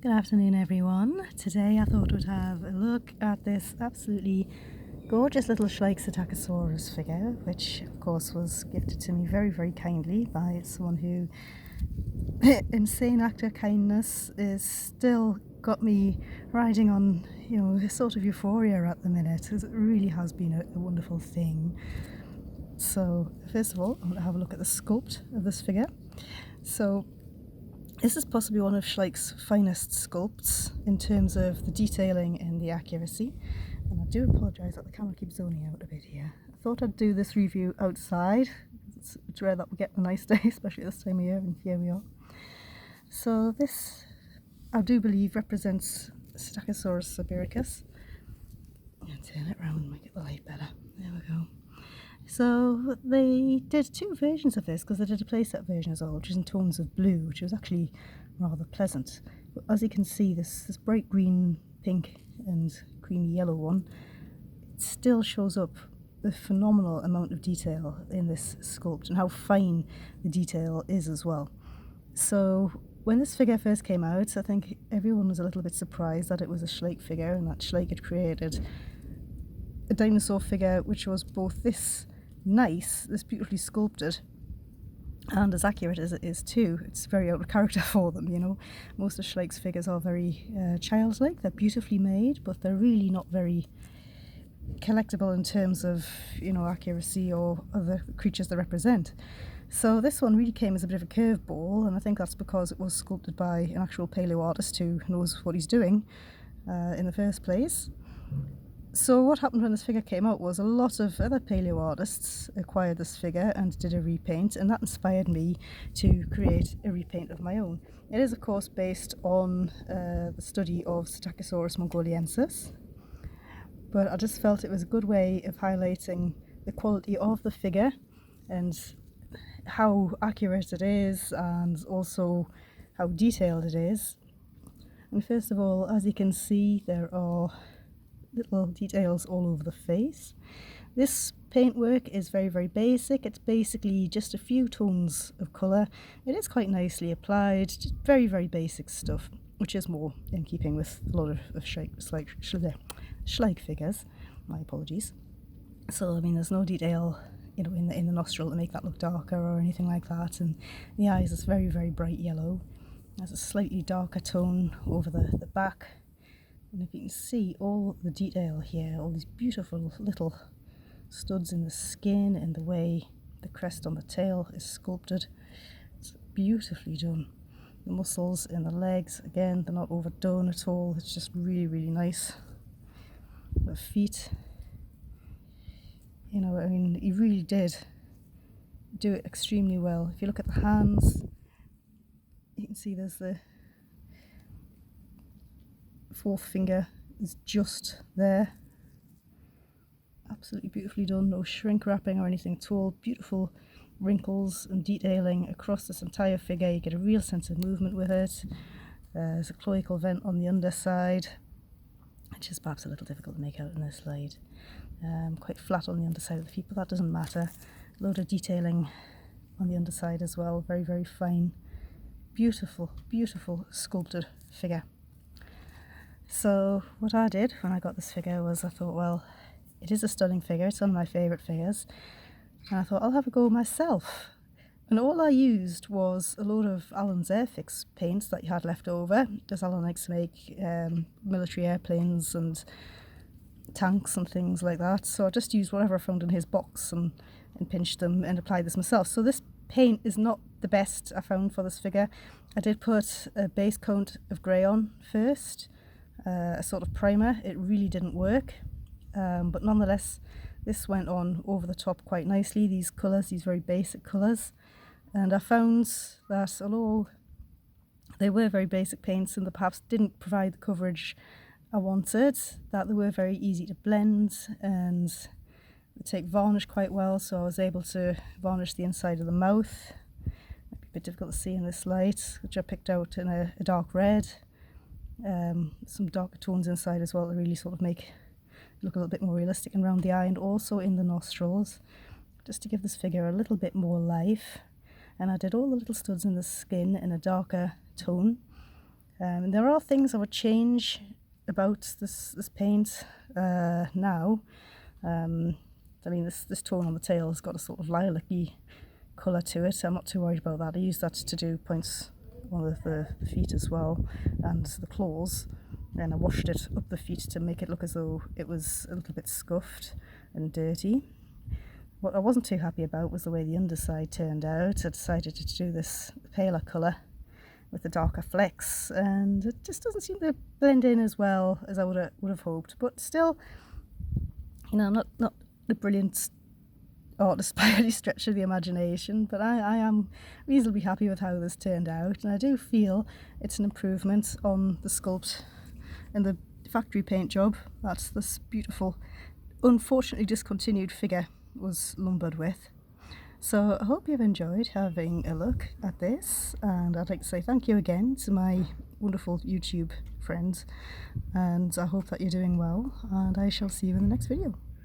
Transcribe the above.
Good afternoon, everyone. Today I thought we'd have a look at this absolutely gorgeous little Schleich Psittacosaurus figure, which of course was gifted to me very, very kindly by someone who, insane act of kindness, is still got me riding on, a sort of euphoria at the minute. It really has been a wonderful thing. So first of all, I'm going to have a look at the sculpt of this figure. So this is possibly one of Schleich's finest sculpts in terms of the detailing and the accuracy. And I do apologise that the camera keeps zoning out a bit here. I thought I'd do this review outside. It's rare that we get a nice day, especially this time of year, and here we are. So this, I do believe, represents Psittacosaurus sibiricus. I'm going to turn it around and make it the light better. There we go. So they did two versions of this, because they did a playset version as well, which is in tones of blue, which was actually rather pleasant. But as you can see, this bright green, pink and creamy yellow one, it still shows up the phenomenal amount of detail in this sculpt and how fine the detail is as well. So when this figure first came out, I think everyone was a little bit surprised that it was a Schleich figure and that Schleich had created a dinosaur figure which was both this beautifully sculpted, and as accurate as it is too. It's very out of character for them, Most of Schleich's figures are very childlike. They're beautifully made, but they're really not very collectible in terms of, accuracy or other creatures they represent. So this one really came as a bit of a curveball, and I think that's because it was sculpted by an actual paleo artist who knows what he's doing in the first place. So what happened when this figure came out was a lot of other paleo artists acquired this figure and did a repaint, and that inspired me to create a repaint of my own. It is of course based on the study of Psittacosaurus mongoliensis, but I just felt it was a good way of highlighting the quality of the figure and how accurate it is, and also how detailed it is. And first of all, as you can see, there are little details all over the face. This paintwork is very, very basic. It's basically just a few tones of colour. It is quite nicely applied, just very, very basic stuff, which is more in keeping with a lot of Schleich figures. My apologies. So, there's no detail, in the nostril to make that look darker or anything like that, and the eyes is very, very bright yellow. There's a slightly darker tone over the back. And if you can see all the detail here, all these beautiful little studs in the skin and the way the crest on the tail is sculpted, it's beautifully done. The muscles in the legs, again, they're not overdone at all. It's just really, really nice. The feet, he really did do it extremely well. If you look at the hands, you can see there's the fourth finger is just there. Absolutely beautifully done, no shrink wrapping or anything at all. Beautiful wrinkles and detailing across this entire figure. You get a real sense of movement with it. There's a cloacal vent on the underside, which is perhaps a little difficult to make out in this slide. Quite flat on the underside of the feet, but that doesn't matter. A load of detailing on the underside as well, very, very fine. Beautiful, beautiful sculpted figure. So what I did when I got this figure was I thought, well, it is a stunning figure, it's one of my favourite figures, and I thought I'll have a go myself. And all I used was a load of Alan's Airfix paints that he had left over, because Alan likes to make military airplanes and tanks and things like that. So I just used whatever I found in his box and pinched them and applied this myself. So this paint is not the best I found for this figure. I did put a base coat of grey on first, a sort of primer. It really didn't work, but nonetheless this went on over the top quite nicely, these colours, these very basic colours. And I found that although they were very basic paints and they perhaps didn't provide the coverage I wanted, that they were very easy to blend and they take varnish quite well. So I was able to varnish the inside of the mouth. Might be a bit difficult to see in this light, which I picked out in a dark red. Some darker tones inside as well to really sort of make it look a little bit more realistic, and around the eye and also in the nostrils, just to give this figure a little bit more life. And I did all the little studs in the skin in a darker tone, And there are things I would change about this paint now. I mean, this tone on the tail has got a sort of lilac-y colour to it. I'm not too worried about that. I use that to do points on the feet as well, and the claws. Then I washed it up the feet to make it look as though it was a little bit scuffed and dirty. What I wasn't too happy about was the way the underside turned out. I decided to do this paler colour with the darker flecks, and it just doesn't seem to blend in as well as I would have hoped. But still, you know, I'm not a brilliant artist by any stretch of the imagination, but I am reasonably happy with how this turned out, and I do feel it's an improvement on the sculpt and the factory paint job that this beautiful, unfortunately discontinued figure was lumbered with. So I hope you've enjoyed having a look at this, and I'd like to say thank you again to my wonderful YouTube friends, and I hope that you're doing well, and I shall see you in the next video.